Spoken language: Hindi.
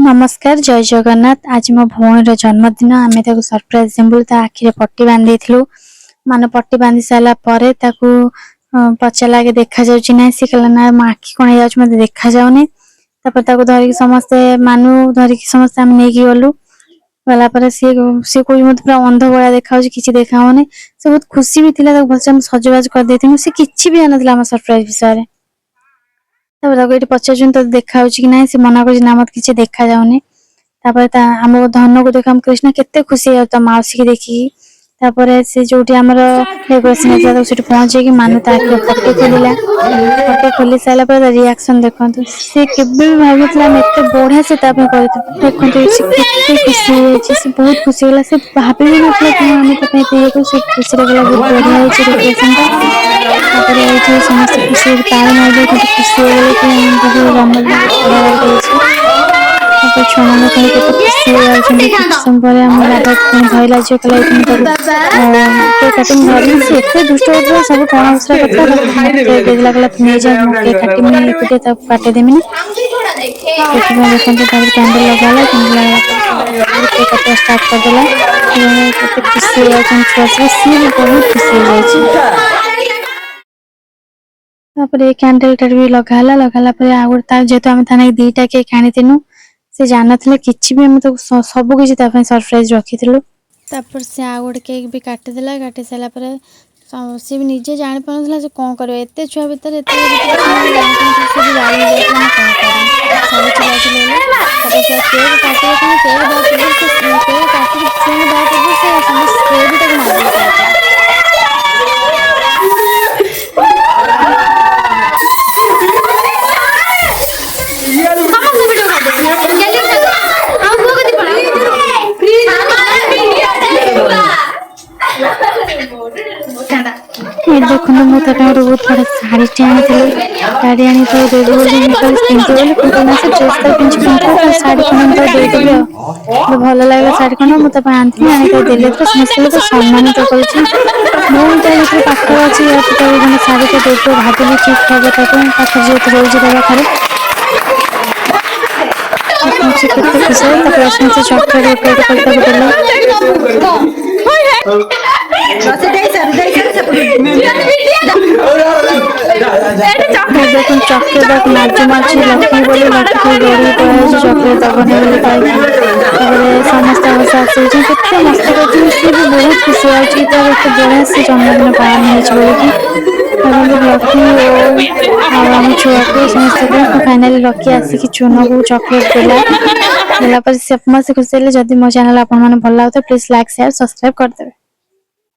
नमस्कार जय जगन्नाथ। आज मो भौणीर जन्मदिन आम सरप्राइज देवु आखिरे पट्टी बांधी माने पट्टी बांधी सारा पर पचारा आगे देखा ना सी कहला ना मो आखि कण मत देखा जाऊनी धरिक समस्ते मानु धरिक समस्ते आम नहीं गलु गला सी सी कह मत पूरा अंध भाया देखा कि देखाऊनी से बहुत खुशी भी थी भलसे सजबाज कर सी कि भी आना सरप्राइज विषय ये पचार तो देखा कि ना से मना कर मत किसी देखा जाऊनी आम धन को देख कृष्ण केते खुशी है मौसी की देखिकी से जो डेकोरेशन पहुंचे कि मानु फटो खोलिला फटो खोली सारा रिएक्शन देखो सी के भावी एत बढ़िया से देखो खुशी से बहुत खुशी है से भाभी भी मतलब से खुशी गला बहुत बढ़िया डेकोरेशन समस्त खुशी तार मारे खुशी हो गए कि जन्मदिन छुआ मैंने खुशी धरला झील कला कटिंग धरली से दुष्ट होता सब कौन उसरा कथा कहला नहीं जा केक काटमी एकुटे काटेदेमी देखते कैंडल लगाला केक काटा स्टार्ट करदेला खुशी छुआ सी भी बहुत खुशी हो कैंडल टा भी लगाला जेहेतु आम था दीटा केक आनी से जान कि तो सब किसी सरप्राइज रखी से आ गोटे केक भी काटिदेला काटी सारापर सी भी निजे जानी पारा से कौन कर एत छुआ भितर देखो मुझे बहुत बड़ा शाढ़ी टे आनी शाढ़ी आनी शाढ़ी खंड भल लगे शाढ़ी खंड मुझे आनी आनी समस्त लोग सम्मानित कर पाख अच्छी शाढ़ी तो देख भाविली ठीक हम पाखे जेहतु रोज पाखे खुशी से चॉकलेट देखो चॉकलेट नाच माची लकी बोली लकी गड़ी पड़े चॉकलेट दबने बोली समस्त आसी केते मस्त कर बहुत खुशी आते बढ़िया से जन्मदिन पालन होम छुआ को समस्त फाइनाली लकी आसिक चुन को चॉकलेट देला समस्त खुशी जदि मो चैनल आप भल लगे प्लीज लाइक शेयर सब्सक्राइब करदे।